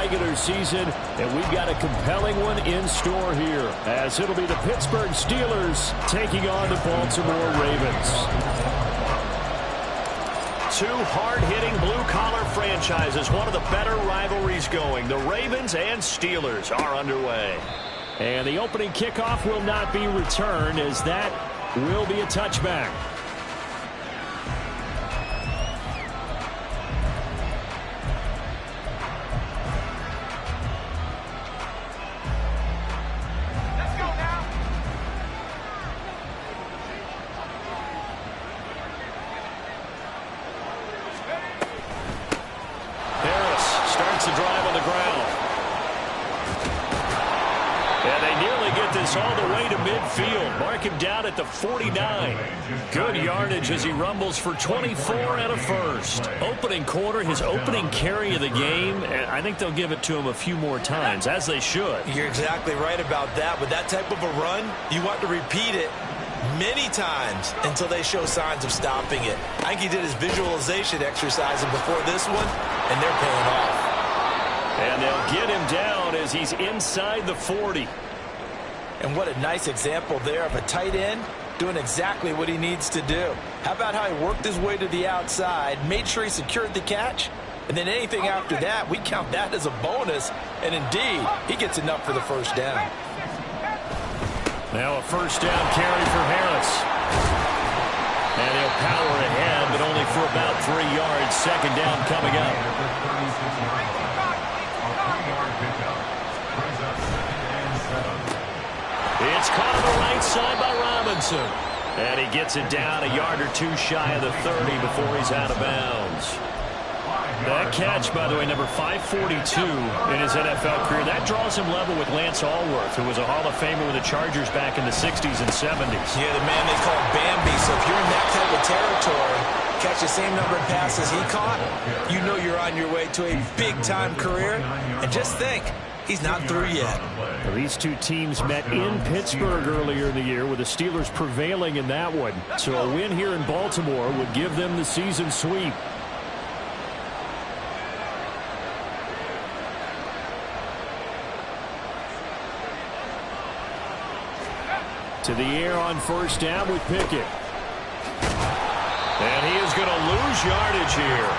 regular season, and we've got a compelling one in store here, as it'll be the Pittsburgh Steelers taking on the Baltimore Ravens. Two hard-hitting blue-collar franchises, one of the better rivalries going. The Ravens and Steelers are underway. And the opening kickoff will not be returned, as that will be a touchback. Starts the drive on the ground. And they nearly get this all the way to midfield. Mark him down at the 49. Good yardage as he rumbles for 24 and a first. Opening quarter, his opening carry of the game, and I think they'll give it to him a few more times, as they should. You're exactly right about that. With that type of a run, you want to repeat it many times until they show signs of stopping it. I think he did his visualization exercising before this one, and they're paying off. And they'll get him down as he's inside the 40. And what a nice example there of a tight end doing exactly what he needs to do. How about how he worked his way to the outside, made sure he secured the catch, and then anything after that, we count that as a bonus. And indeed, he gets enough for the first down. Now a first down carry for Harris. And he'll power ahead, but only for about 3 yards. Second down coming up. It's caught on the right side by Robinson. And he gets it down a yard or two shy of the 30 before he's out of bounds. That catch, by the way, number 542 in his NFL career, that draws him level with Lance Allworth, who was a Hall of Famer with the Chargers back in the 60s and 70s. Yeah, the man they call Bambi. So if you're in that type of territory, catch the same number of passes he caught, you know you're on your way to a big-time career. And just think, he's not through yet. Well, these two teams met in Pittsburgh earlier in the year, with the Steelers prevailing in that one. So a win here in Baltimore would give them the season sweep. To the air on first down with Pickett. And he is going to lose yardage here.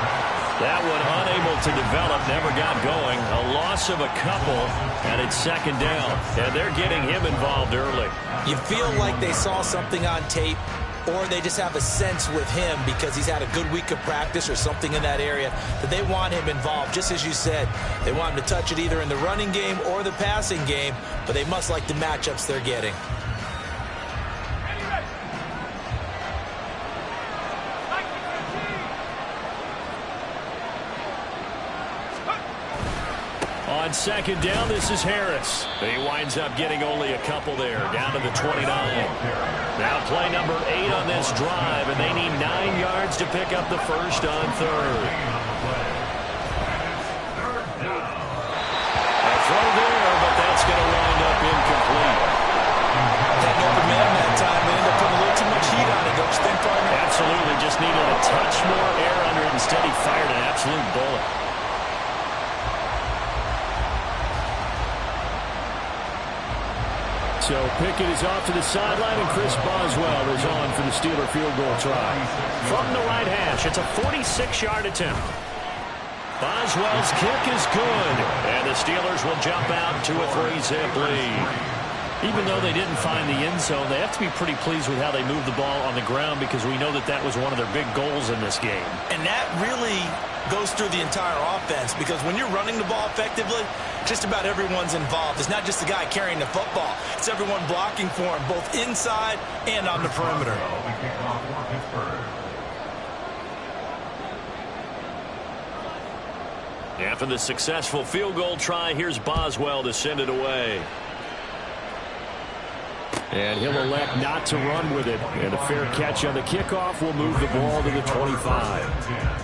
That one unable to develop, never got going. A loss of a couple, and it's second down. And they're getting him involved early. You feel like they saw something on tape, or they just have a sense with him because he's had a good week of practice or something in that area that they want him involved. Just as you said, they want him to touch it either in the running game or the passing game, but they must like the matchups they're getting. On second down, this is Harris. He winds up getting only a couple there, down to the 29. Now play number 8 on this drive, and they need 9 yards to pick up the first on third. A throw there, but that's going to wind up incomplete. That open man that time, they ended up putting a little too much heat on it, don't you think, partner? Absolutely, just needed a touch more air under it. Instead, he fired an absolute bullet. So Pickett is off to the sideline, and Chris Boswell is on for the Steeler field goal try. From the right hash, it's a 46-yard attempt. Boswell's kick is good, and the Steelers will jump out to a 3-zip lead. Even though they didn't find the end zone, they have to be pretty pleased with how they moved the ball on the ground, because we know that that was one of their big goals in this game. And that really goes through the entire offense, because when you're running the ball effectively, just about everyone's involved. It's not just the guy carrying the football. It's everyone blocking for him, both inside and on the perimeter. After the successful field goal try, here's Boswell to send it away. And he'll elect not to run with it. And a fair catch on the kickoff will move the ball to the 25.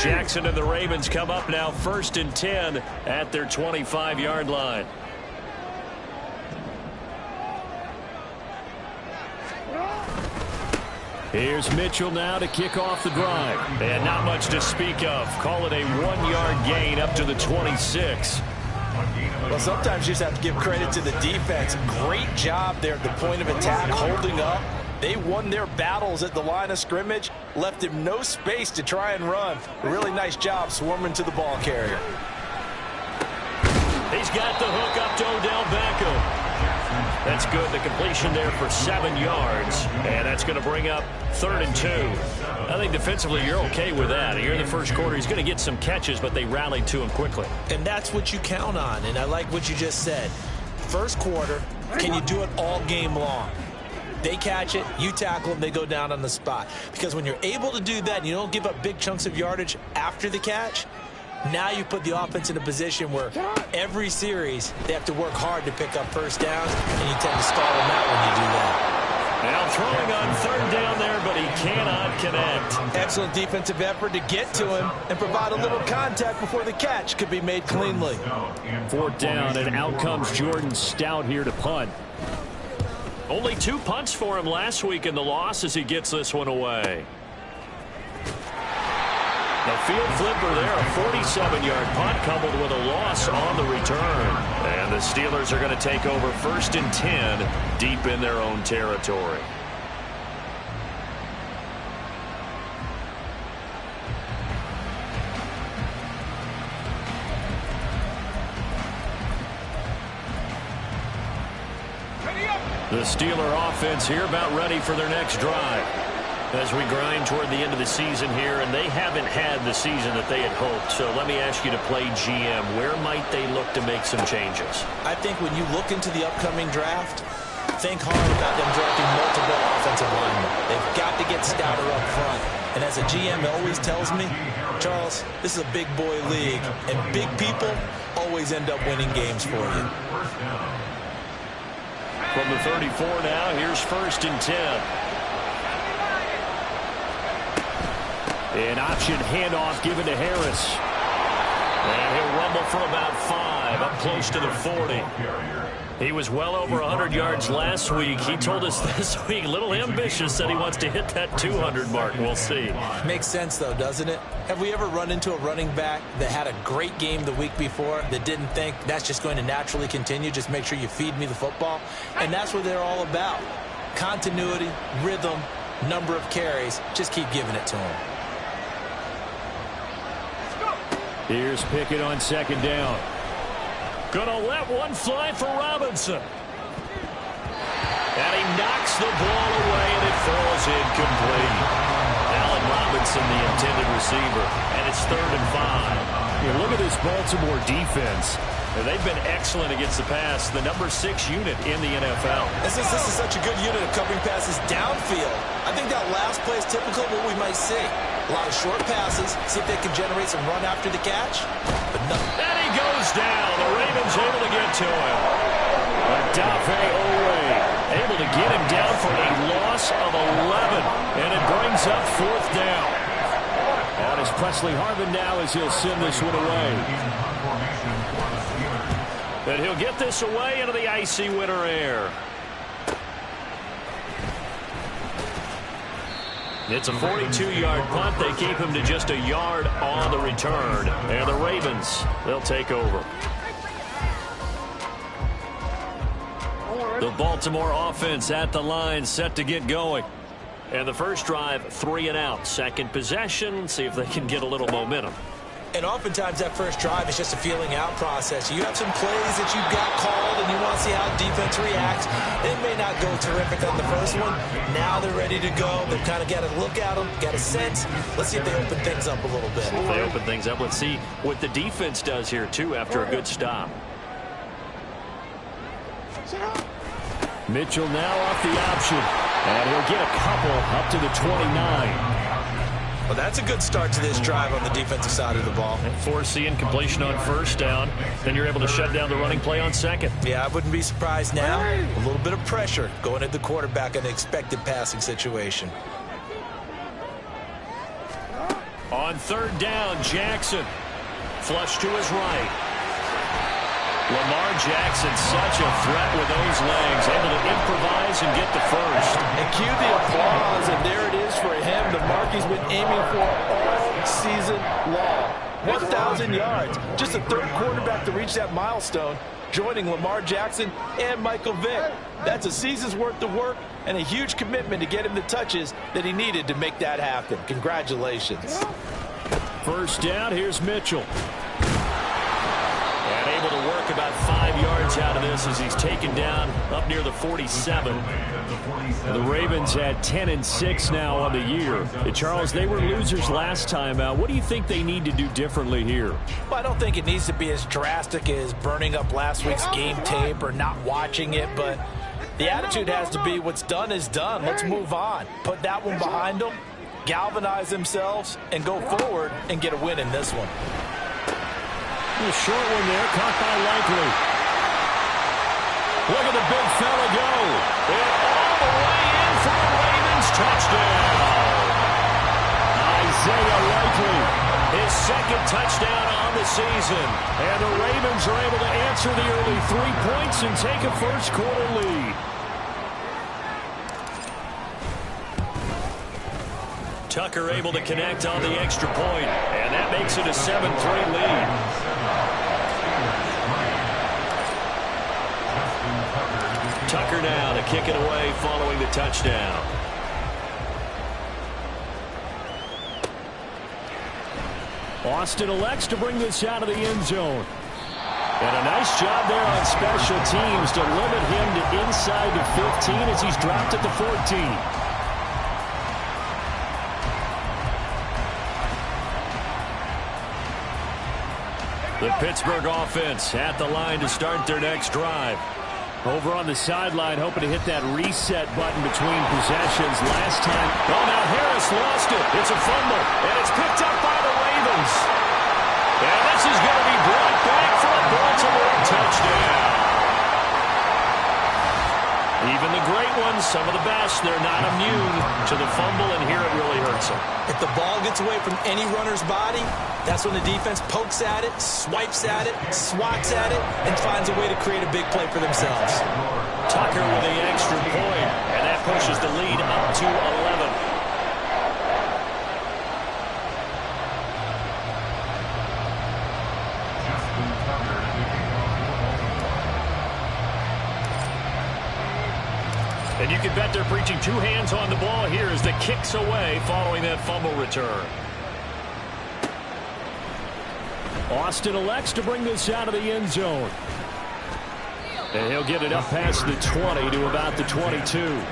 Jackson and the Ravens come up now 1st and 10 at their 25-yard line. Here's Mitchell now to kick off the drive. And not much to speak of. Call it a 1-yard gain up to the 26. Well, sometimes you just have to give credit to the defense. Great job there at the point of attack, holding up. They won their battles at the line of scrimmage, left him no space to try and run. A really nice job swarming to the ball carrier. He's got the hook up to Odell Beckham. That's good. The completion there for 7 yards. And that's going to bring up 3rd and 2. I think defensively you're okay with that. Here in the first quarter, he's going to get some catches, but they rallied to him quickly. And that's what you count on. And I like what you just said. First quarter, can you do it all game long? They catch it, you tackle them, they go down on the spot. Because when you're able to do that and you don't give up big chunks of yardage after the catch, now you put the offense in a position where every series they have to work hard to pick up first downs, and you tend to stall them out when you do that. Now throwing on 3rd down there, but he cannot connect. Excellent defensive effort to get to him and provide a little contact before the catch could be made cleanly. 4th down, and out comes Jordan Stout here to punt. Only 2 punts for him last week in the loss as he gets this one away. The field flipper there, a 47-yard punt coupled with a loss on the return. And the Steelers are going to take over 1st and 10 deep in their own territory. The Steeler offense here about ready for their next drive. As we grind toward the end of the season here, and they haven't had the season that they had hoped. So let me ask you to play GM. Where might they look to make some changes? I think when you look into the upcoming draft, think hard about them drafting multiple offensive linemen. They've got to get stouter up front. And as a GM always tells me, Charles, this is a big boy league, and big people always end up winning games for you. From the 34 now, here's 1st and 10. An option handoff given to Harris. And he'll rumble for about 5, up close to the 40. He was well over 100 yards last week. He told us this week, a little ambitious, that he wants to hit that 200 mark. We'll see. Makes sense, though, doesn't it? Have we ever run into a running back that had a great game the week before that didn't think that's just going to naturally continue? Just make sure you feed me the football. And that's what they're all about. Continuity, rhythm, number of carries. Just keep giving it to him. Here's Pickett on 2nd down. Gonna let one fly for Robinson. And he knocks the ball away, and it falls incomplete. Allen Robinson, the intended receiver, and it's 3rd and 5. You look at this Baltimore defense. And they've been excellent against the pass, the number 6 unit in the NFL. This is such a good unit of covering passes downfield. I think that last play is typical of what we might see. A lot of short passes, see if they can generate some run after the catch. But no. And he goes down. The Ravens able to get to him. Odafe Owe able to get him down for a loss of 11. And it brings up 4th down. And it's Presley Harvin now as he'll send this one away. And he'll get this away into the icy winter air. It's a 42-yard punt. They keep him to just a yard on the return. And the Ravens, they'll take over. The Baltimore offense at the line, set to get going. And the first drive, 3 and out. Second possession, see if they can get a little momentum. And oftentimes that first drive is just a feeling out process. You have some plays that you've got called and you want to see how defense reacts. It may not go terrific on the first one. Now they're ready to go. They've kind of got to look at them, got a sense. Let's see if they open things up a little bit. If they open things up, let's see what the defense does here, too, after a good stop. Mitchell now off the option. And he'll get a couple up to the 29. Well, that's a good start to this drive on the defensive side of the ball. Forcing completion on 1st down. Then you're able to shut down the running play on 2nd. Yeah, I wouldn't be surprised now. A little bit of pressure going at the quarterback in an expected passing situation. On 3rd down, Jackson. Flush to his right. Lamar Jackson, such a threat with those legs, able to improvise and get the first. And cue the applause, and there it is for him. The mark he's been aiming for all season long. 1,000 yards. Just the third quarterback to reach that milestone, joining Lamar Jackson and Michael Vick. That's a season's worth of work and a huge commitment to get him the touches that he needed to make that happen. Congratulations. First down, here's Mitchell. And able to work about 5 yards out of this as he's taken down up near the 47. The Ravens had 10-6 now on the year. Charles, they were losers last time out. What do you think they need to do differently here? Well, I don't think it needs to be as drastic as burning up last week's game tape or not watching it, but the attitude has to be what's done is done. Let's move on. Put that one behind them, galvanize themselves, and go forward and get a win in this one. A short one there, caught by Likely. Look at the big fella go. And all the way in for the Ravens touchdown. Isaiah Likely, his second touchdown on the season. And the Ravens are able to answer the early 3 points and take a first quarter lead. Tucker able to connect on the extra point, and that makes it a 7-3 lead. Tucker now to kick it away following the touchdown. Austin elects to bring this out of the end zone. And a nice job there on special teams to limit him to inside the 15 as he's dropped at the 14. The Pittsburgh offense at the line to start their next drive. Over on the sideline, hoping to hit that reset button between possessions. Last time, oh, now Harris lost it. It's a fumble, and it's picked up by the Ravens. And this is going to be brought back for a Baltimore touchdown. Even the great ones, some of the best, they're not immune to the fumble, and here it really hurts them. If the ball gets away from any runner's body, that's when the defense pokes at it, swipes at it, swats at it, and finds a way to create a big play for themselves. Tucker with the extra point, and that pushes the lead up to 11. And you can bet they're preaching two hands on the ball here as the kicks away following that fumble return. Austin elects to bring this out of the end zone. And he'll get it up past the 20 to about the 22.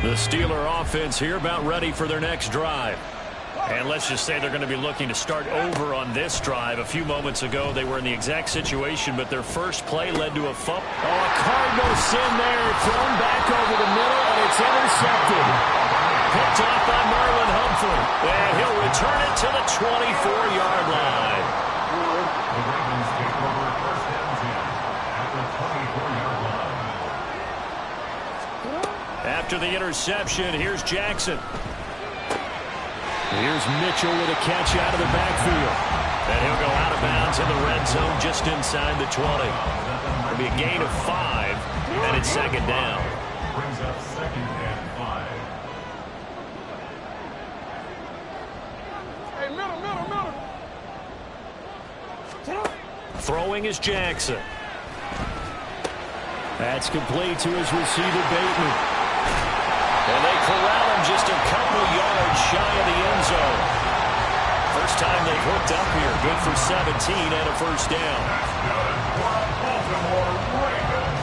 The Steeler offense here about ready for their next drive. And let's just say they're going to be looking to start over on this drive. A few moments ago, they were in the exact situation, but their first play led to a fumble. Oh, a Cardinal sin there, thrown back over the middle, and it's intercepted. Picked off by Marlon Humphrey, and he'll return it to the 24-yard line. The Ravens take over first and 10 at the 24-yard line. After the interception, here's Jackson. Here's Mitchell with a catch out of the backfield. And he'll go out of bounds in the red zone just inside the 20. It'll be a gain of 5, and it's second down. Brings up second and 5. Hey, middle. Throwing is Jackson. That's complete to his receiver, Bateman. And they corral him just a couple yards shy of the end zone. First time they've hooked up here. Good for 17 and a first down. Baltimore Ravens.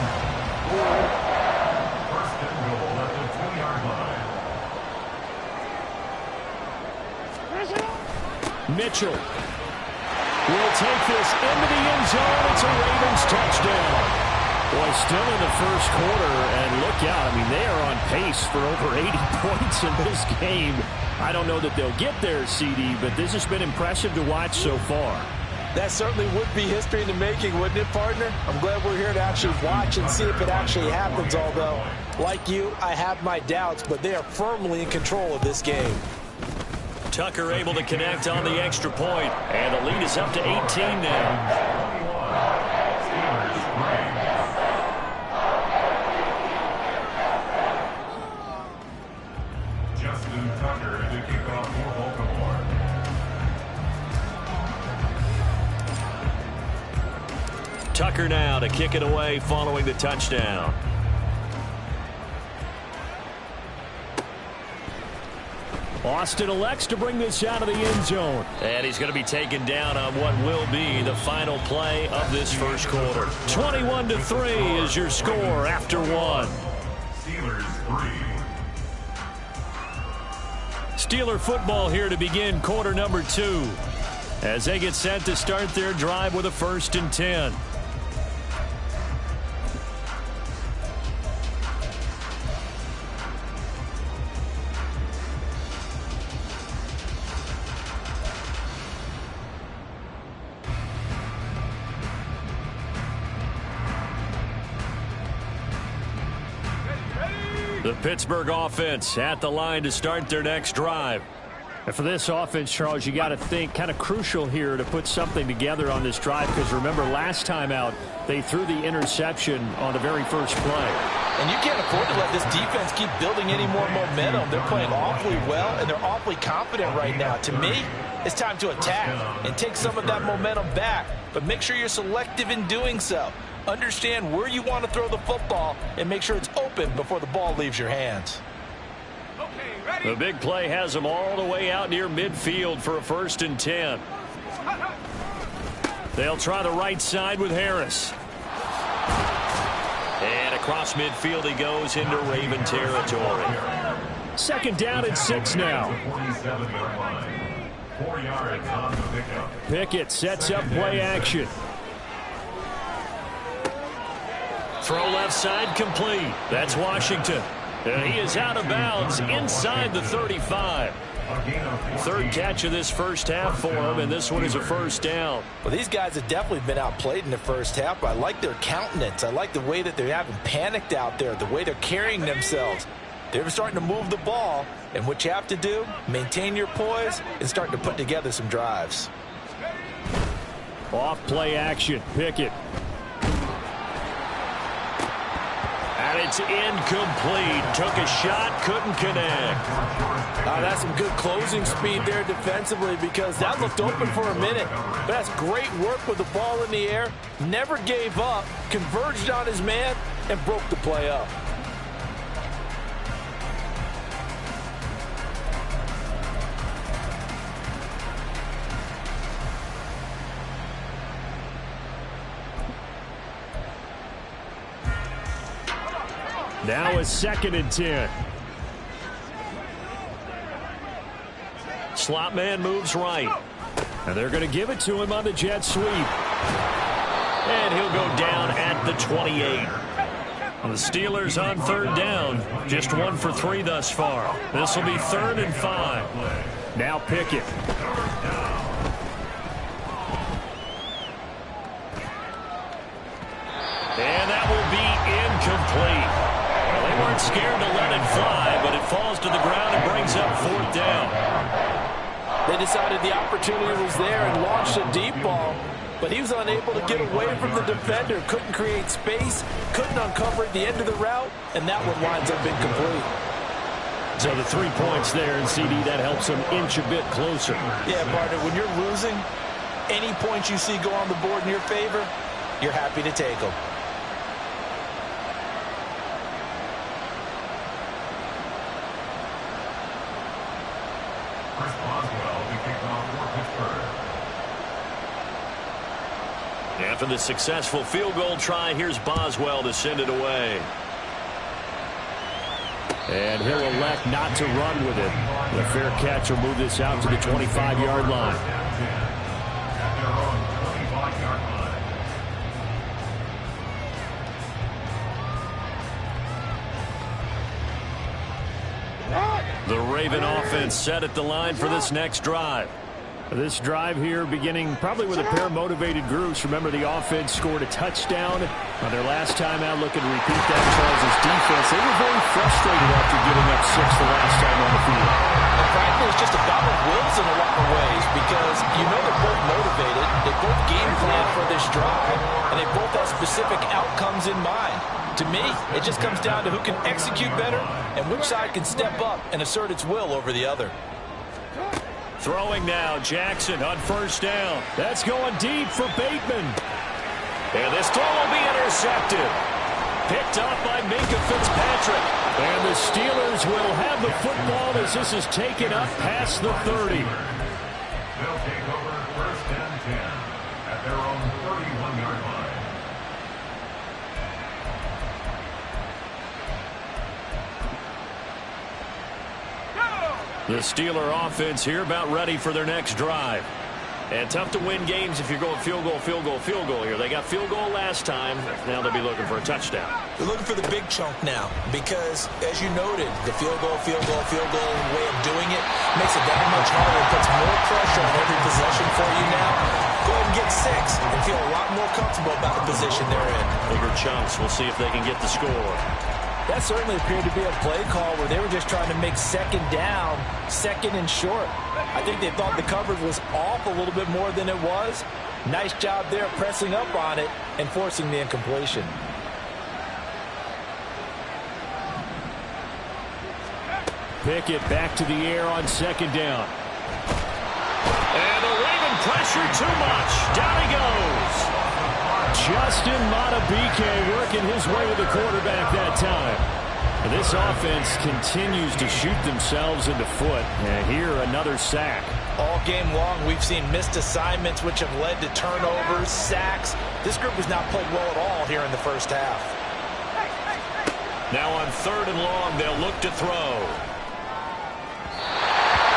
First and goal at the 2-yard line. Mitchell will take this into the end zone. It's a Ravens touchdown. Boy, still in the first quarter, and look out. I mean, they are on pace for over 80 points in this game. I don't know that they'll get there, CD, but this has been impressive to watch so far. That certainly would be history in the making, wouldn't it, partner? I'm glad we're here to actually watch and see if it actually happens, although, like you, I have my doubts, but they are firmly in control of this game. Tucker able to connect on the extra point, and the lead is up to 18 now. Tucker to kick off for Baltimore. Tucker now to kick it away following the touchdown. Austin elects to bring this out of the end zone. And he's going to be taken down on what will be the final play of this first quarter. 21-3 is your score after one. Steelers 3. Steeler football here to begin quarter number 2 as they get set to start their drive with a 1st and 10. The Pittsburgh offense at the line to start their next drive. And for this offense, Charles, you got to think kind of crucial here to put something together on this drive, because remember last time out they threw the interception on the very first play. And you can't afford to let this defense keep building any more momentum. They're playing awfully well, and they're awfully confident right now. To me, it's time to attack and take some of that momentum back, but make sure you're selective in doing so. Understand where you want to throw the football and make sure it's open before the ball leaves your hands. The big play has them all the way out near midfield for a 1st and 10. They'll try the right side with Harris. And across midfield he goes into Raven territory. 2nd down and 6 now. 47-yard line. 4 yards on the pickup. Pickett sets up play action. Throw left side complete. That's Washington. And he is out of bounds inside the 35. 3rd catch of this first half for him, and this one is a 1st down. Well, these guys have definitely been outplayed in the first half, but I like their countenance. I like the way that they haven't panicked out there, the way they're carrying themselves. They're starting to move the ball, and what you have to do, maintain your poise and start to put together some drives. Off play action. Pickett. And it's incomplete. Took a shot, couldn't connect. That's some good closing speed there defensively, because that looked open for a minute. But that's great work with the ball in the air. Never gave up, converged on his man, and broke the play up. Now a 2nd and 10. Slot man moves right. And they're going to give it to him on the jet sweep. And he'll go down at the 28. The Steelers on 3rd down. Just 1 for 3 thus far. This will be 3rd and 5. Now Pickett. And that will be incomplete. Well, they weren't scared to let it fly, but it falls to the ground and brings up 4th down. They decided the opportunity was there and launched a deep ball, but he was unable to get away from the defender. Couldn't create space, couldn't uncover at the end of the route, and that one winds up incomplete. So the 3 points there, and CD, that helps them inch a bit closer. Yeah, partner, when you're losing, any points you see go on the board in your favor, you're happy to take them. After the successful field goal try, here's Boswell to send it away. And he'll elect not to run with it. The fair catch will move this out to the 25-yard line. The Raven offense set at the line for this next drive. This drive here beginning probably with a pair of motivated groups. Remember, the offense scored a touchdown on their last time out. Looking to repeat that. Charles' defense, they were very frustrated after giving up 6 the last time on the field. And frankly, it's just a battle of wills in a lot of ways because you know they're both motivated. They both game plan for this drive, and they both have specific outcomes in mind. To me, it just comes down to who can execute better and which side can step up and assert its will over the other. Throwing now, Jackson on first down. That's going deep for Bateman. And this throw will be intercepted. Picked up by Minka Fitzpatrick. And the Steelers will have the football as this is taken up past the 30. They'll take over first and 10 at their own 31-yard line. The Steeler offense here about ready for their next drive. And tough to win games if you're going field goal, field goal, field goal here. They got field goal last time. Now they'll be looking for a touchdown. They're looking for the big chunk now because, as you noted, the field goal way of doing it makes it that much harder. It puts more pressure on every possession for you now. Go ahead and get 6 and feel a lot more comfortable about the position they're in. Bigger chunks. We'll see if they can get the score. That certainly appeared to be a play call where they were just trying to make second down, second and short. I think they thought the coverage was off a little bit more than it was. Nice job there pressing up on it and forcing the incompletion. Pickett back to the air on second down. And the Raven pressure too much. Down he goes. Justin Madubuike working his way to the quarterback that time. And this offense continues to shoot themselves in the foot. And here, another sack. All game long, we've seen missed assignments, which have led to turnovers, sacks. This group has not played well at all here in the first half. Now on third and long, they'll look to throw.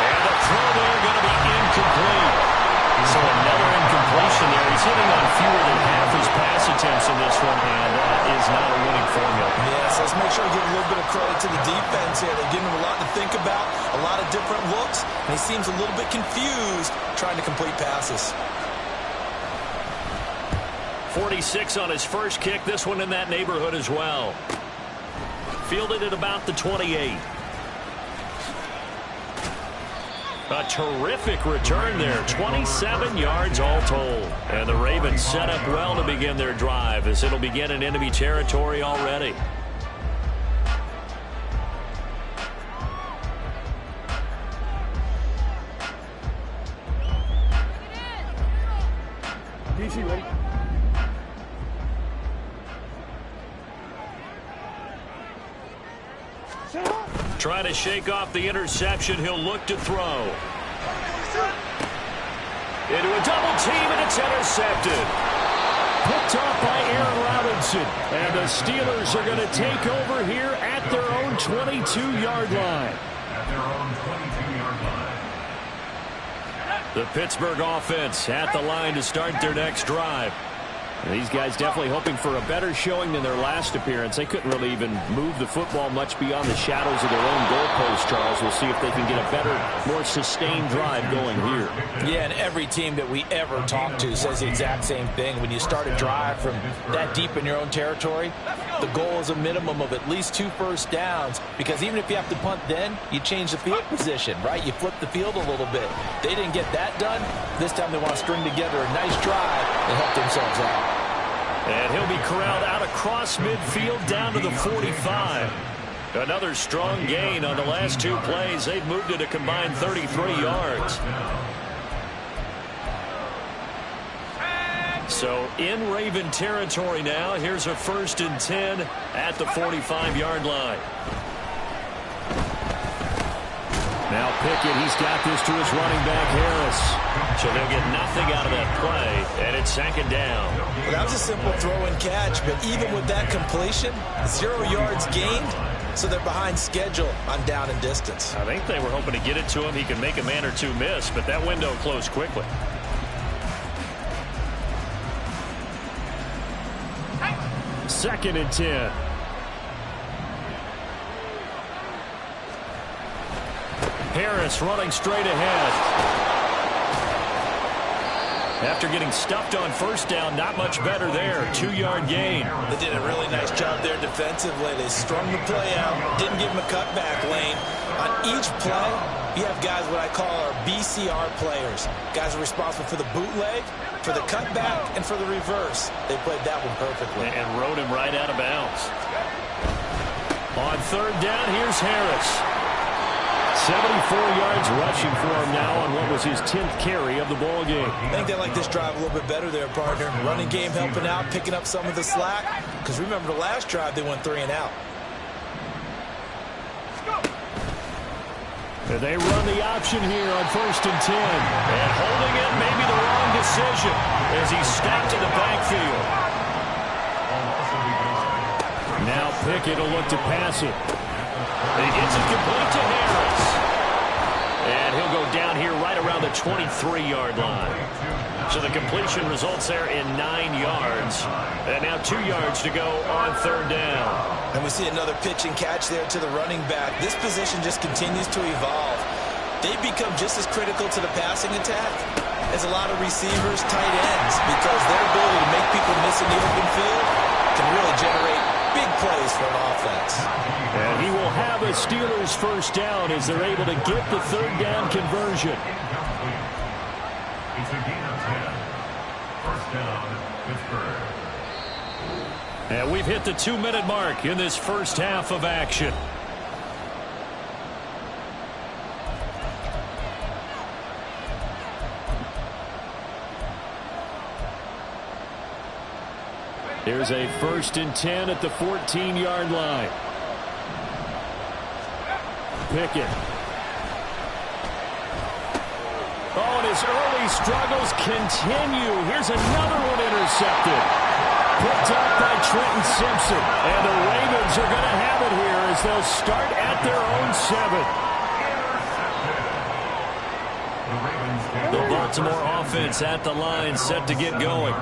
And the throw there going to be incomplete. So another incompletion there. He's hitting on fewer than half his pass attempts in this one, and that is not a winning formula. Yes, let's make sure we give a little bit of credit to the defense here. They're giving him a lot to think about, a lot of different looks, and he seems a little bit confused trying to complete passes. 46 on his first kick. This one in that neighborhood as well. Fielded at about the 28. A terrific return there. 27 yards all told. And the Ravens set up well to begin their drive as it'll begin in enemy territory already. DC, ready? Trying to shake off the interception. He'll look to throw. Into a double team, and it's intercepted. Picked off by Aaron Robinson. And the Steelers are going to take over here at their own 22-yard line. At their own 22-yard line. The Pittsburgh offense at the line to start their next drive. And these guys definitely hoping for a better showing than their last appearance. They couldn't really even move the football much beyond the shadows of their own goalpost, Charles. We'll see if they can get a better, more sustained drive going here. Yeah, and every team that we ever talk to says the exact same thing. When you start a drive from that deep in your own territory, the goal is a minimum of at least 2 first downs, because even if you have to punt then, you change the field position, right? You flip the field a little bit. They didn't get that done. This time they want to string together a nice drive and help themselves out. And he'll be corralled out across midfield down to the 45. Another strong gain on the last 2 plays. They've moved it a combined 33 yards. So in Raven territory now. Here's a 1st and 10 at the 45-yard line. Now Pickett, he's got this to his running back, Harris. So they'll get nothing out of that play, and it's 2nd down. Well, that was a simple throw and catch, but even with that completion, 0 yards gained, so they're behind schedule on down and distance. I think they were hoping to get it to him. He could make a man or 2 miss, but that window closed quickly. Second and 10. Harris running straight ahead. After getting stuffed on first down, not much better there. 2-yard gain. They did a really nice job there defensively. They strung the play out, didn't give him a cutback lane. On each play, you have guys what I call our BCR players. Guys are responsible for the bootleg, for the cutback, and for the reverse. They played that one perfectly. And rode him right out of bounds. On third down, here's Harris. 74 yards rushing for him now on what was his 10th carry of the ball game. I think they like this drive a little bit better there, partner. Running game helping out, picking up some of the slack. Because remember the last drive, they went 3 and out. And they run the option here on 1st and 10. And holding it may be the wrong decision as he's snapped in the backfield. Now Pickett will look to pass it. He gets it complete to Harris. And he'll go down here right around the 23-yard line. So the completion results there in 9 yards. And now 2 yards to go on third down. And we see another pitch and catch there to the running back. This position just continues to evolve. They become just as critical to the passing attack as a lot of receivers, tight ends, because their ability to make people miss in the open field can really generate big plays for an offense. And he will have a Steelers first down as they're able to get the third down conversion. It's a gain of 10. First down, Pittsburgh. And we've hit the 2-minute mark in this first half of action. Here's a 1st and 10 at the 14-yard line. Pickett. Oh, and his early struggles continue. Here's another one intercepted. Picked up by Trenton Simpson. And the Ravens are going to have it here as they'll start at their own 7. The Baltimore offense at the line, set to get going.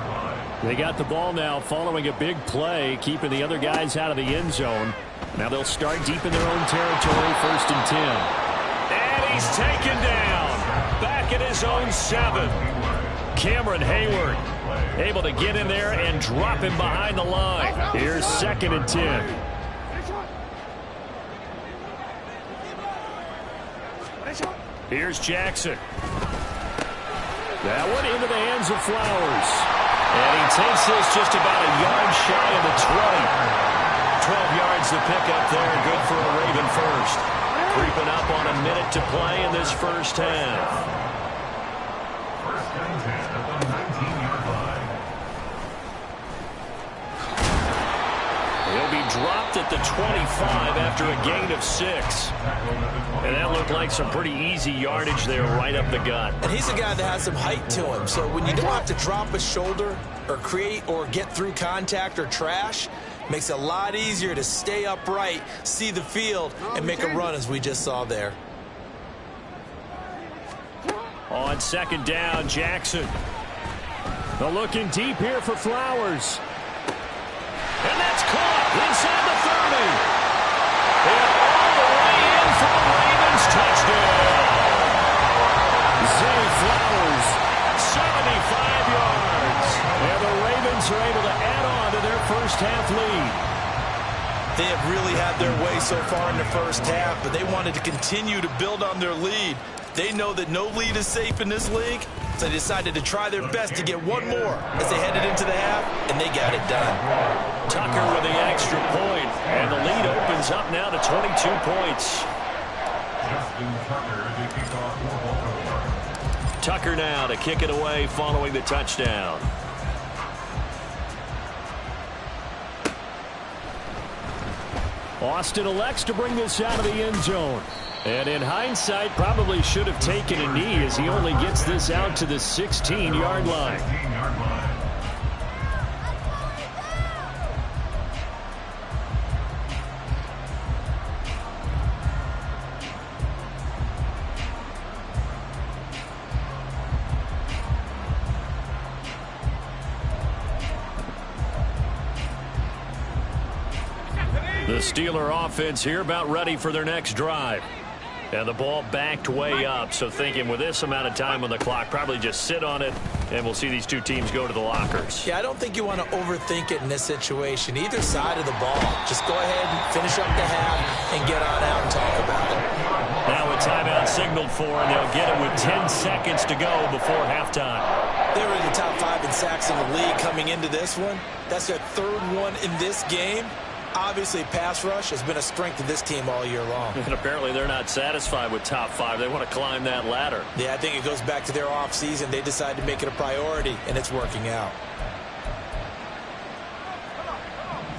They got the ball now following a big play, keeping the other guys out of the end zone. Now they'll start deep in their own territory, 1st and 10. And he's taken down. Back at his own 7. Cameron Hayward able to get in there and drop him behind the line. Here's 2nd and 10. Here's Jackson. That one into the hands of Flowers. And he takes this just about a yard shy of the 20. 12 yards to pick up there. Good for a Raven first. Creeping up on a minute to play in this first half. First and 10 at the 19-yard line. He'll be dropped at the 25 after a gain of 6. And that looked like some pretty easy yardage there right up the gut. And he's a guy that has some height to him. So when you don't have to drop a shoulder or create or get through contact or trash, makes it a lot easier to stay upright, see the field, and make a run as we just saw there. On 2nd down, Jackson. The looking deep here for Flowers. And that's caught inside the 30. And all the way in for the Ravens touchdown. Zay Flowers. 75 yards. And the Ravens are able to add on to their first half lead. They have really had their way so far in the first half, but they wanted to continue to build on their lead. They know that no lead is safe in this league, so they decided to try their best to get one more as they headed into the half, and they got it done. Tucker with the extra point, and the lead opens up now to 22 points. Justin Tucker to kick off for Baltimore. Tucker now to kick it away following the touchdown. Austin elects to bring this out of the end zone. And in hindsight, probably should have taken a knee as he only gets this out to the 16-yard line. 16-yard line. The Steeler offense here about ready for their next drive. And the ball backed way up, so thinking with this amount of time on the clock, probably just sit on it, and we'll see these two teams go to the lockers. Yeah, I don't think you want to overthink it in this situation. Either side of the ball. Just go ahead and finish up the half and get on out and talk about it. Now a timeout signaled for, and they'll get it with 10 seconds to go before halftime. They were in the top 5 in sacks in the league coming into this one. That's their 3rd one in this game. Obviously, pass rush has been a strength of this team all year long. And apparently they're not satisfied with top 5. They want to climb that ladder. Yeah, I think it goes back to their offseason. They decided to make it a priority, and it's working out.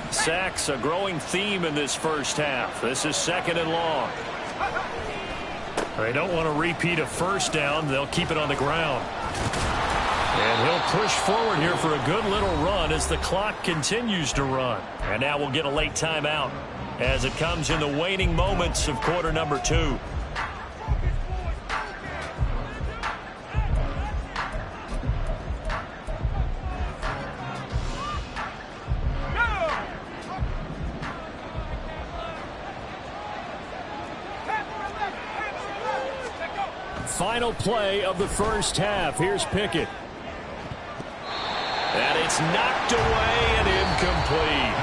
Sacks, a growing theme in this first half. This is 2nd and long. They don't want to repeat a first down. They'll keep it on the ground. And he'll push forward here for a good little run as the clock continues to run. And now we'll get a late timeout as it comes in the waning moments of quarter number 2. Final play of the first half. Here's Pickett. And it's knocked away and incomplete.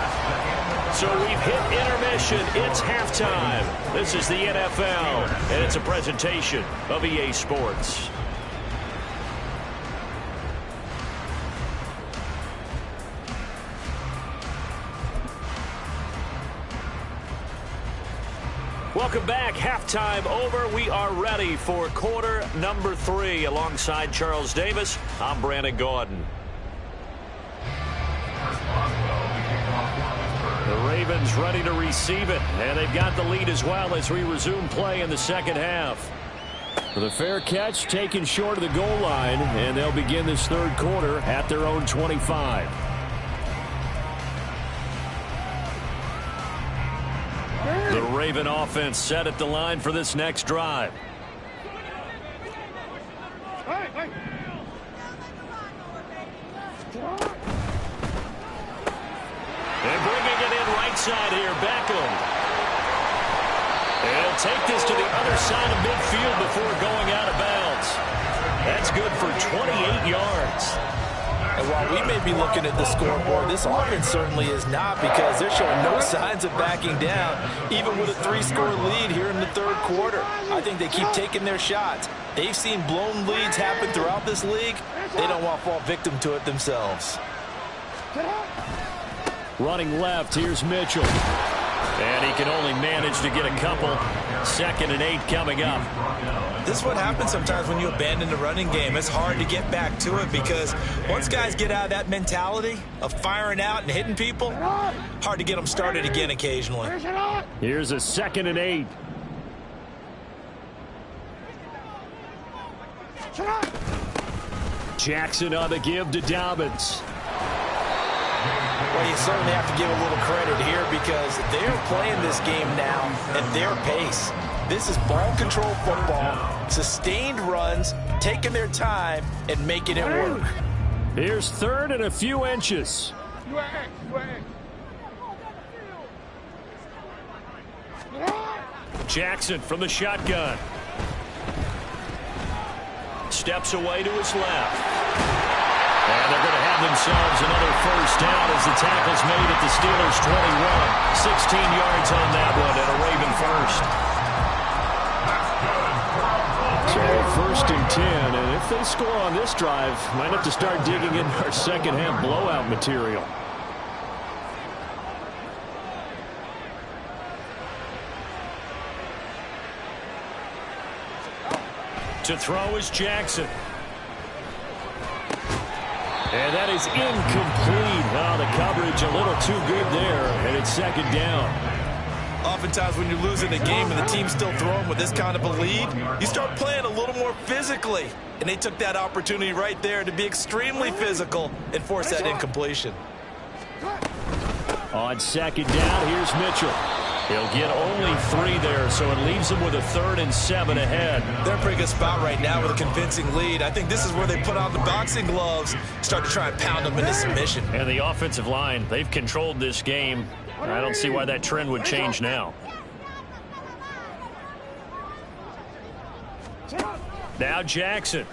So we've hit intermission. It's halftime. This is the NFL, and it's a presentation of EA Sports. Welcome back. Halftime over. We are ready for quarter number 3. Alongside Charles Davis, I'm Brandon Gaudin. The Ravens ready to receive it, and they've got the lead as well as we resume play in the second half. The fair catch taken short of the goal line, and they'll begin this third quarter at their own 25. The Raven offense set at the line for this next drive. And bringing it in right side here, Beckham. He'll take this to the other side of midfield before going out of bounds. That's good for 28 yards. And while we may be looking at the scoreboard, this offense certainly is not, because they're showing no signs of backing down, even with a 3-score lead here in the third quarter. I think they keep taking their shots. They've seen blown leads happen throughout this league. They don't want to fall victim to it themselves. Running left, here's Mitchell. And he can only manage to get a couple. 2nd and 8 coming up. This is what happens sometimes when you abandon the running game. It's hard to get back to it, because once guys get out of that mentality of firing out and hitting people, hard to get them started again occasionally. Here's a 2nd and 8. Jackson on the give to Dobbins. Well, you certainly have to give a little credit here, because they're playing this game now at their pace. This is ball control football, sustained runs, taking their time and making it work. Here's 3rd and a few inches. Jackson from the shotgun. Steps away to his left. And they're going to have themselves another first down as the tackle's made at the Steelers' 21. 16 yards on that one, and a Raven first. So 1st and 10, and if they score on this drive, might have to start digging in our second half blowout material. To throw is Jackson. And that is incomplete. Oh, the coverage a little too good there, and it's 2nd down. Oftentimes when you're losing a game and the team's still throwing with this kind of a lead, you start playing a little more physically. And they took that opportunity right there to be extremely physical and force that incompletion. On 2nd down, here's Mitchell. He'll get only 3 there, so it leaves them with a 3rd and 7 ahead. They're in a pretty good spot right now with a convincing lead. I think this is where they put on the boxing gloves, start to try and pound them into submission. And the offensive line, they've controlled this game. I don't see why that trend would change now. Now Jackson.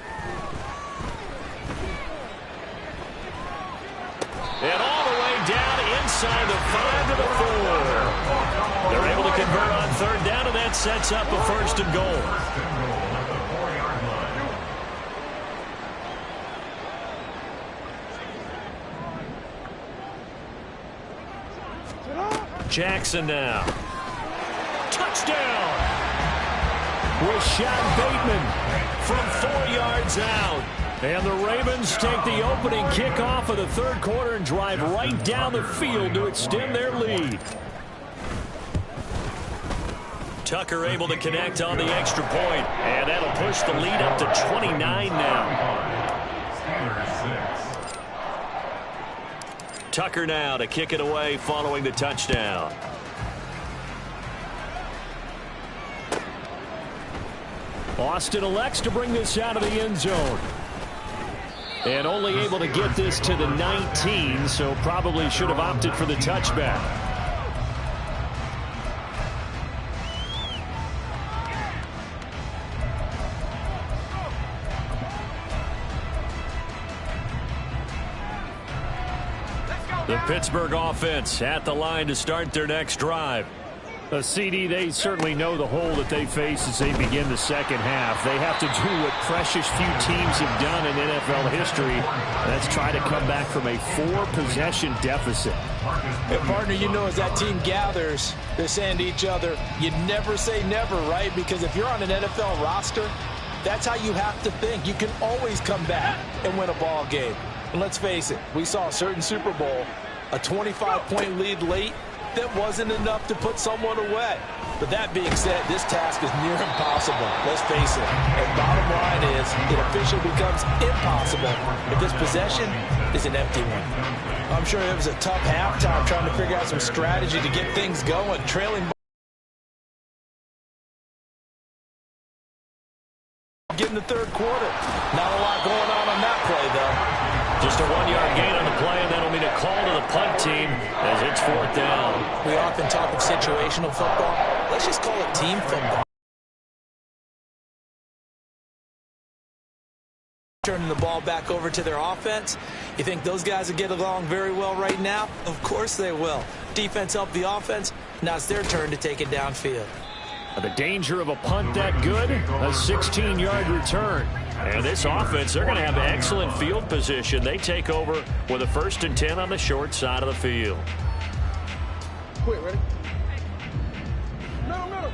And all the way down inside the 5 to the 4. They're able to convert on third down, and that sets up a first and goal. Jackson now. Touchdown! Rashad Bateman from 4 yards out. And the Ravens take the opening kickoff of the third quarter and drive right down the field to extend their lead. Tucker able to connect on the extra point, and that'll push the lead up to 29 now. Tucker now to kick it away following the touchdown. Austin elects to bring this out of the end zone. And only able to get this to the 19, so probably should have opted for the touchback. The Pittsburgh offense at the line to start their next drive. CD, they certainly know the hole that they face as they begin the second half. They have to do what precious few teams have done in NFL history. That's try to come back from a 4-possession deficit. And partner, you know, as that team gathers, they're saying to each other, you never say never, right? Because if you're on an NFL roster, that's how you have to think. You can always come back and win a ball game. And let's face it, we saw a certain Super Bowl, a 25-point lead late, that wasn't enough to put someone away. But that being said, this task is near impossible. Let's face it. And bottom line is, it officially becomes impossible if this possession is an empty one. I'm sure it was a tough halftime trying to figure out some strategy to get things going. Trailing get in the third quarter. Not a lot going on that play, though. Just a 1-yard gain on the play, and that'll mean a call to the punt team as it's 4th down. We often talk of situational football. Let's just call it team football. Turning the ball back over to their offense. You think those guys will get along very well right now? Of course they will. Defense helped the offense. Now it's their turn to take it downfield. The danger of a punt that good, a 16-yard return. And this offense, they're going to have excellent field position. They take over with a 1st and 10 on the short side of the field. Wait, ready? Middle.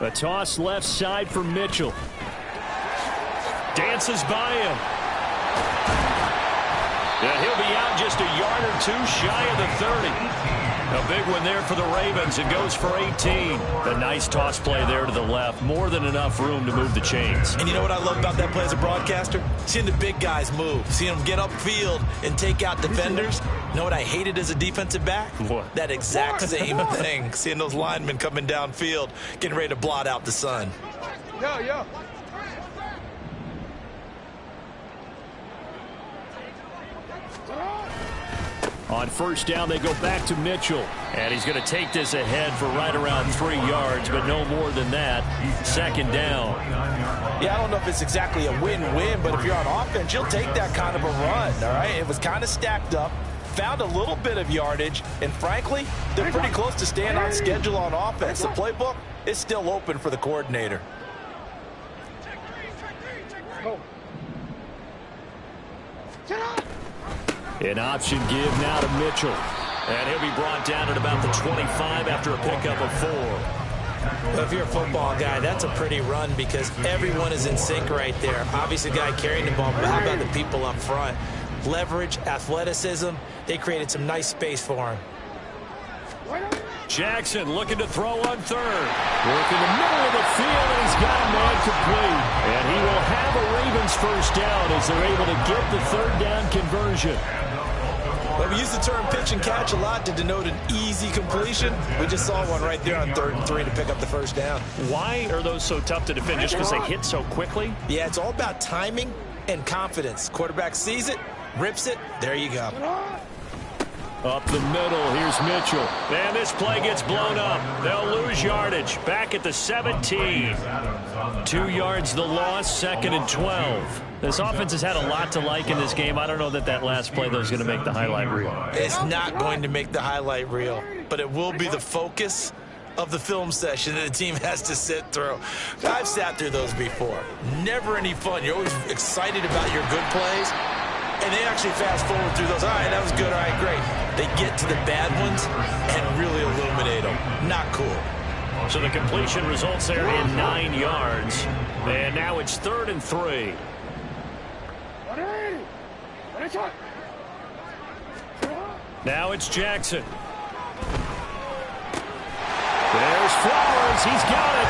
A toss left side for Mitchell. Dances by him. And he'll be out just a yard or two shy of the 30. A big one there for the Ravens. It goes for 18. A nice toss play there to the left. More than enough room to move the chains. And you know what I love about that play as a broadcaster? Seeing the big guys move. Seeing them get upfield and take out defenders. You know what I hated as a defensive back? What? That exact same thing. Seeing those linemen coming downfield, getting ready to blot out the sun. Yo. On 1st down, they go back to Mitchell. And he's going to take this ahead for right around 3 yards, but no more than that. 2nd down. Yeah, I don't know if it's exactly a win-win, but if you're on offense, you'll take that kind of a run, all right? It was kind of stacked up, found a little bit of yardage, and frankly, they're pretty close to staying on schedule on offense. The playbook is still open for the coordinator. An option give now to Mitchell. And he'll be brought down at about the 25 after a pickup of 4. Well, if you're a football guy, that's a pretty run because everyone is in sync right there. Obviously, the guy carrying the ball, but how about the people up front? Leverage, athleticism, they created some nice space for him. Jackson looking to throw on 3rd. Work in the middle of the field, and he's got a man complete. And he will have a Ravens 1st down as they're able to get the 3rd down conversion. Well, we use the term pitch and catch a lot to denote an easy completion. We just saw one right there on 3rd and 3 to pick up the 1st down. Why are those so tough to defend? Just because they hit so quickly? Yeah, it's all about timing and confidence. Quarterback sees it, rips it, there you go. Up the middle, here's Mitchell. And this play gets blown up. They'll lose yardage. Back at the 17. 2 yards the loss, 2nd and 12. This offense has had a lot to like in this game. I don't know that last play, though, is going to make the highlight reel. It's not going to make the highlight reel, but it will be the focus of the film session that the team has to sit through. I've sat through those before. Never any fun. You're always excited about your good plays, and they actually fast forward through those. All right, that was good. All right, great. They get to the bad ones and really illuminate them. Not cool. So the completion results there in 9 yards. And now it's 3rd and 3. Now it's Jackson. There's Flowers. He's got it.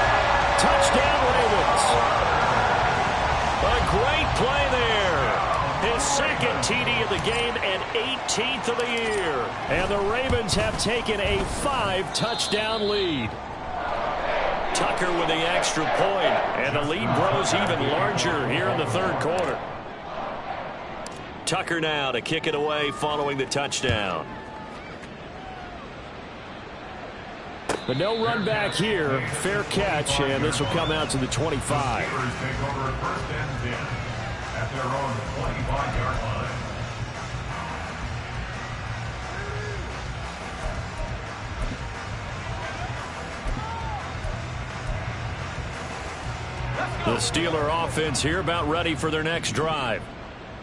Touchdown, Ravens. A great play there. His 2nd TD of the game and 18th of the year. And the Ravens have taken a 5-touchdown lead. Tucker with the extra point, and the lead grows even larger here in the 3rd quarter. Tucker now to kick it away following the touchdown. But no run back here. Fair catch, and this will come out to the 25. Take over 1st and 10 at their own 25-yard line. The Steeler offense here about ready for their next drive.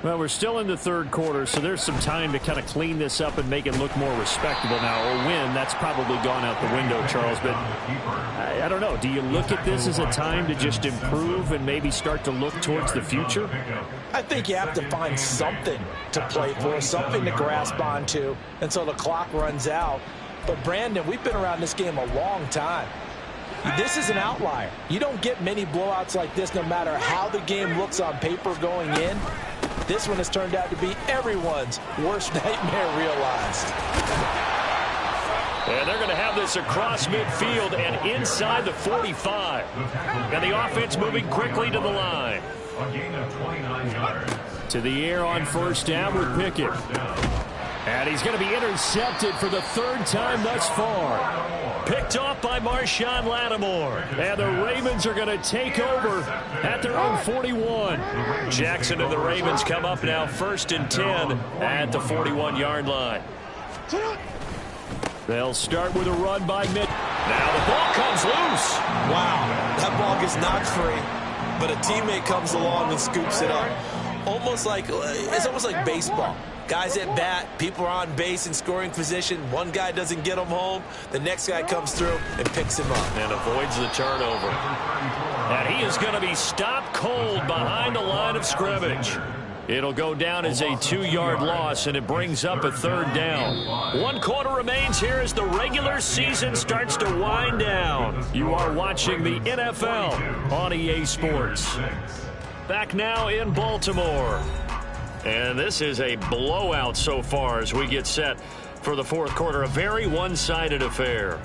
Well, we're still in the 3rd quarter, so there's some time to kind of clean this up and make it look more respectable now. A win, that's probably gone out the window, Charles. But I don't know. Do you look at this as a time to just improve and maybe start to look towards the future? I think you have to find something to play for, something to grasp onto until the clock runs out. But, Brandon, we've been around this game a long time. This is an outlier. You don't get many blowouts like this no matter how the game looks on paper going in. This one has turned out to be everyone's worst nightmare realized. And they're going to have this across midfield and inside the 45. And the offense moving quickly to the line. A gain of 29 yards. To the air on 1st down with Pickett. And he's going to be intercepted for the 3rd time thus far. Picked off by Marshawn Lattimore. And the Ravens are going to take over at their own 41. Jackson and the Ravens come up now 1st and 10 at the 41-yard line. They'll start with a run by Mitt. Now the ball comes loose. Wow, that ball gets knocked free, but a teammate comes along and scoops it up. It's almost like baseball. Guys at bat, people are on base in scoring position. One guy doesn't get him home. The next guy comes through and picks him up. And avoids the turnover. And he is going to be stopped cold behind the line of scrimmage. It'll go down as a 2-yard loss, and it brings up a 3rd down. 1 quarter remains here as the regular season starts to wind down. You are watching the NFL on EA Sports. Back now in Baltimore. And this is a blowout so far as we get set for the 4th quarter. A very one-sided affair.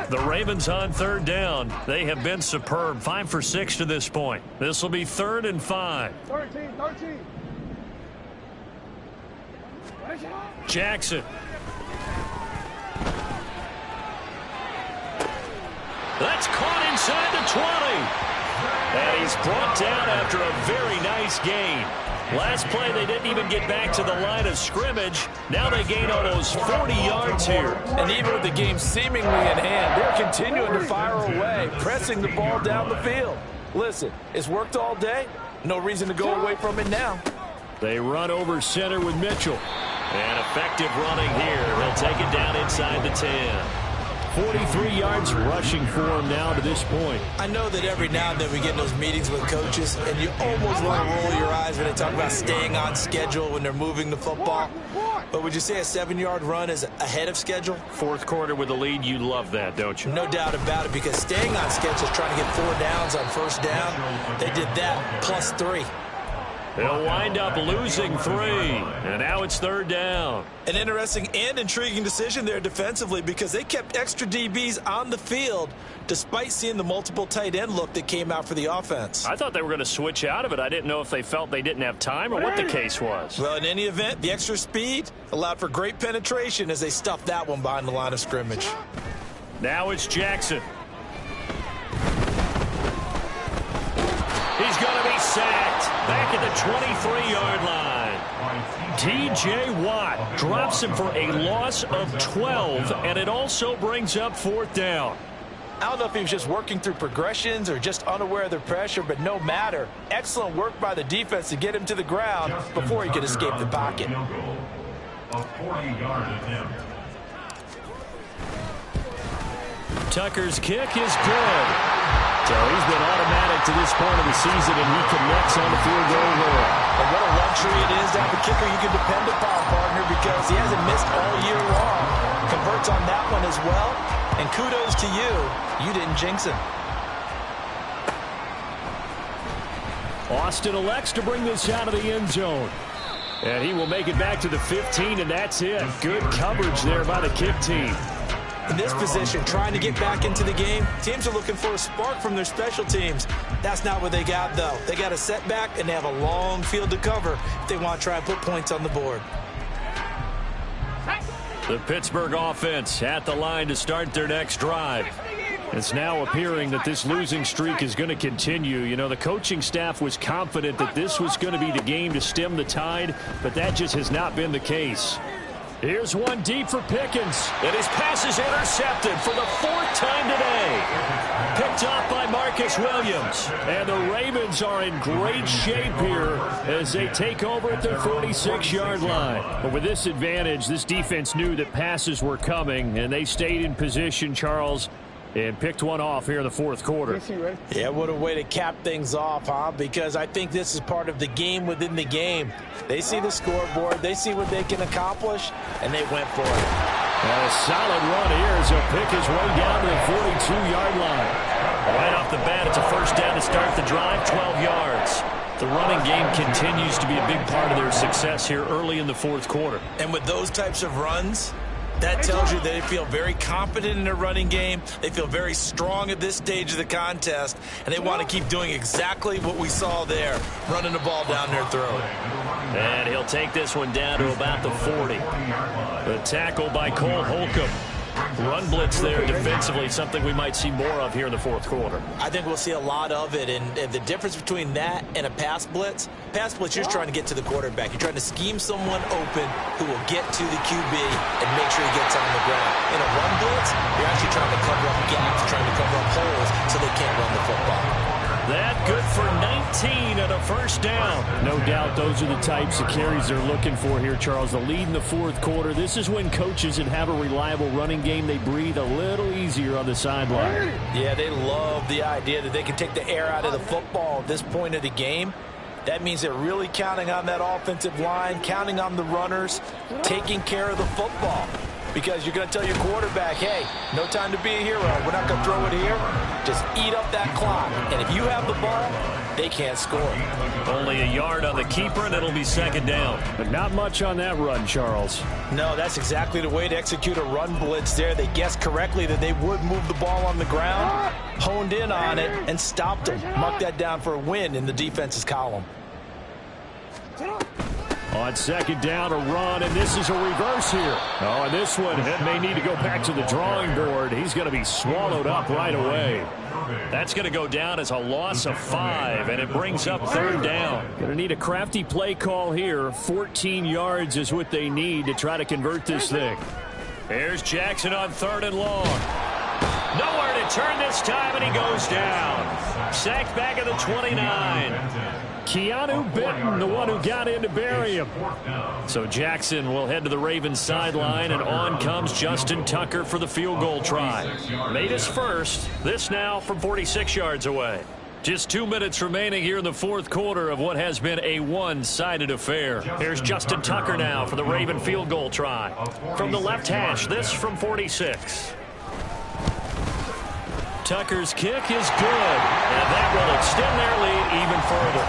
The Ravens on 3rd down. They have been superb. 5 for 6 to this point. This will be 3rd and 5. 13. Jackson. That's caught inside the 20. And he's brought down after a very nice gain. Last play, they didn't even get back to the line of scrimmage. Now they gain almost 40 yards here. And even with the game seemingly in hand, they're continuing to fire away, pressing the ball down the field. Listen, it's worked all day. No reason to go away from it now. They run over center with Mitchell. And effective running here. He'll take it down inside the 10. 43 yards rushing for him now to this point. I know that every now and then we get in those meetings with coaches, and you almost want to roll your eyes when they talk about staying on schedule when they're moving the football. But would you say a 7-yard run is ahead of schedule? 4th quarter with the lead, you love that, don't you? No doubt about it, because staying on schedule is trying to get 4 downs on 1st down. They did that plus 3. They'll wind up losing 3, and now it's 3rd down. An interesting and intriguing decision there defensively because they kept extra DBs on the field despite seeing the multiple tight end look that came out for the offense. I thought they were going to switch out of it. I didn't know if they felt they didn't have time or what the case was. Well, in any event, the extra speed allowed for great penetration as they stuffed that one behind the line of scrimmage. Now it's Jackson. He's going to be sacked back at the 23-yard line. T.J. Watt drops him for a loss of 12, and it also brings up 4th down. I don't know if he was just working through progressions or just unaware of the pressure, but no matter. Excellent work by the defense to get him to the ground before he could escape the pocket. A 40-yard attempt. Tucker's kick is good. So he's been automatic to this point of the season, and he connects on the field goal there. And what a luxury it is to have a kicker you can depend upon, partner, because he hasn't missed all year long. Converts on that one as well. And kudos to you. You didn't jinx him. Austin elects to bring this out of the end zone. And he will make it back to the 15, and that's it. Good coverage there by the kick team. In this position, trying to get back into the game, teams are looking for a spark from their special teams. That's not what they got, though. They got a setback, and they have a long field to cover if they want to try and put points on the board. The Pittsburgh offense at the line to start their next drive. It's now appearing that this losing streak is going to continue. You know, the coaching staff was confident that this was going to be the game to stem the tide, but that just has not been the case. Here's one deep for Pickens, and his pass is intercepted for the 4th time today. Picked off by Marcus Williams, and the Ravens are in great shape here as they take over at their 46-yard line. But with this advantage, this defense knew that passes were coming, and they stayed in position, Charles, and picked one off here in the 4th quarter. Yeah, what a way to cap things off, huh? Because I think this is part of the game within the game. They see the scoreboard, they see what they can accomplish, and they went for it. And a solid run here as he'll pick his way down to the 42-yard line. Right off the bat, it's a 1st down to start the drive, 12 yards. The running game continues to be a big part of their success here early in the 4th quarter. And with those types of runs, that tells you they feel very confident in their running game. They feel very strong at this stage of the contest, and they want to keep doing exactly what we saw there, running the ball down their throat. And he'll take this one down to about the 40. The tackle by Cole Holcomb. Run blitz there defensively, something we might see more of here in the 4th quarter. I think we'll see a lot of it, and the difference between that and a pass blitz, you're just trying to get to the quarterback. You're trying to scheme someone open who will get to the QB and make sure he gets on the ground. In a run blitz, you're actually trying to cover up gaps, trying to cover up holes so they can't run the football. That good for 19 and a 1st down. No doubt those are the types of carries they're looking for here, Charles. The lead in the 4th quarter. This is when coaches that have a reliable running game, they breathe a little easier on the sideline. Yeah, they love the idea that they can take the air out of the football at this point of the game. That means they're really counting on that offensive line, counting on the runners, taking care of the football. Because you're going to tell your quarterback, hey, no time to be a hero. We're not going to throw it here. Just eat up that clock. And if you have the ball, they can't score. Only a yard on the keeper, and it'll be 2nd down. But not much on that run, Charles. No, that's exactly the way to execute a run blitz there. They guessed correctly that they would move the ball on the ground, honed in on it, and stopped them. Mark that down for a win in the defense's column. On 2nd down, a run, and this is a reverse here. Oh, and this one may need to go back to the drawing board. He's going to be swallowed up right away. That's going to go down as a loss of 5, and it brings up 3rd down. Going to need a crafty play call here. 14 yards is what they need to try to convert this thing. Here's Jackson on 3rd and long. Nowhere to turn this time, and he goes down. Sacked back at the 29. Keanu Benton, the one who got in to bury him. So Jackson will head to the Ravens sideline, and on comes Justin Tucker for the field goal try. Made his first. This now from 46 yards away. Just 2 minutes remaining here in the 4th quarter of what has been a one-sided affair. Here's Justin Tucker now for the Raven field goal try. From the left hash, this from 46. Tucker's kick is good, and that will extend their lead even further.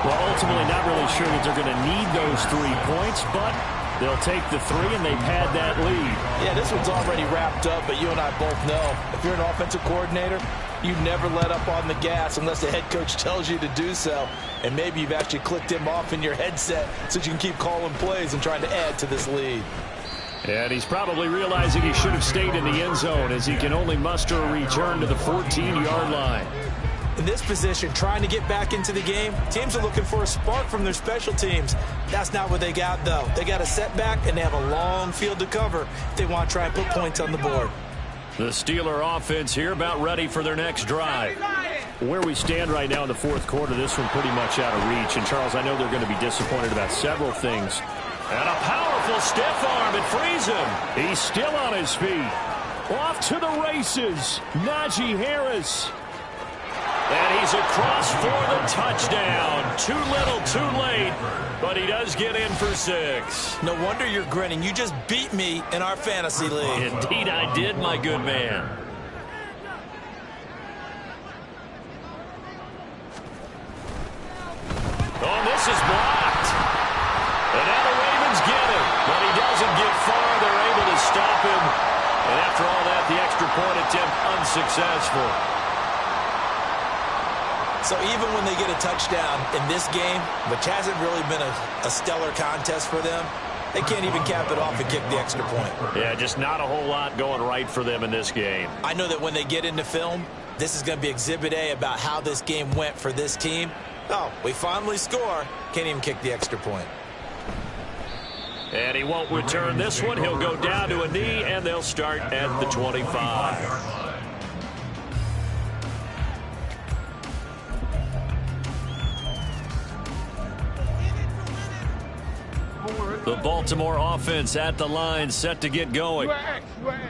Well, ultimately not really sure that they're going to need those 3 points, but they'll take the 3, and they've had that lead. Yeah, this one's already wrapped up, but you and I both know if you're an offensive coordinator, you never let up on the gas unless the head coach tells you to do so. And maybe you've actually clicked him off in your headset so you can keep calling plays and trying to add to this lead. And he's probably realizing he should have stayed in the end zone as he can only muster a return to the 14-yard line. In this position, trying to get back into the game, teams are looking for a spark from their special teams. That's not what they got, though. They got a setback, and they have a long field to cover if they want to try and put points on the board. The Steeler offense here about ready for their next drive. Where we stand right now in the 4th quarter, this one pretty much out of reach. And, Charles, I know they're going to be disappointed about several things. And a powerful stiff arm. It frees him. He's still on his feet. Off to the races. Najee Harris. And he's across for the touchdown. Too little, too late. But he does get in for 6. No wonder you're grinning. You just beat me in our fantasy league. Indeed I did, my good man. Oh, this is blocked. And now the Ravens get him. But he doesn't get far. They're able to stop him. And after all that, the extra point attempt unsuccessful. So even when they get a touchdown in this game, which hasn't really been a stellar contest for them, they can't even cap it off and kick the extra point. Yeah, just not a whole lot going right for them in this game. I know that when they get into film, this is going to be Exhibit A about how this game went for this team. Oh, we finally score. Can't even kick the extra point. And he won't return this one. He'll go down to a knee, and they'll start at the 25. The Baltimore offense at the line, set to get going.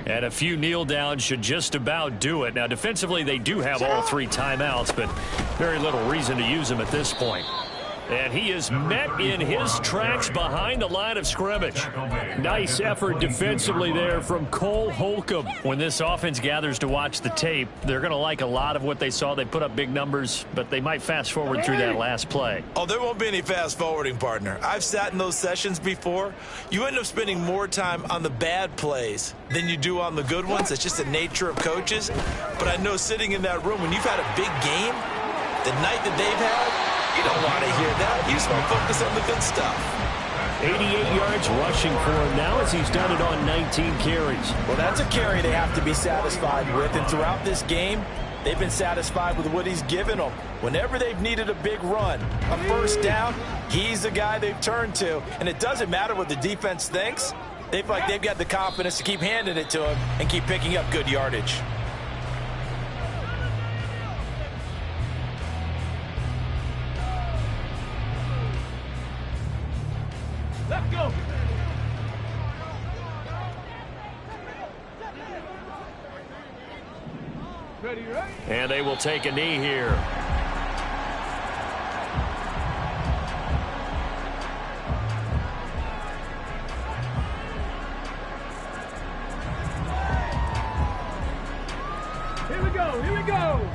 And a few kneel downs should just about do it. Now, defensively, they do have all 3 timeouts, but very little reason to use them at this point. And he is met in his tracks behind the line of scrimmage. Nice effort defensively there from Cole Holcomb. When this offense gathers to watch the tape, they're going to like a lot of what they saw. They put up big numbers, but they might fast forward through that last play. Oh, there won't be any fast forwarding, partner. I've sat in those sessions before. You end up spending more time on the bad plays than you do on the good ones. It's just the nature of coaches. But I know sitting in that room, when you've had a big game, the night that they've had, you don't want to hear that. You just want to focus on the good stuff. 88 yards rushing for him now as he's done it on 19 carries. Well, that's a carry they have to be satisfied with. And throughout this game, they've been satisfied with what he's given them. Whenever they've needed a big run, a first down, he's the guy they've turned to. And it doesn't matter what the defense thinks. They've got the confidence to keep handing it to him and keep picking up good yardage. Let's go. Ready, right? And they will take a knee here. Here we go. Here we go.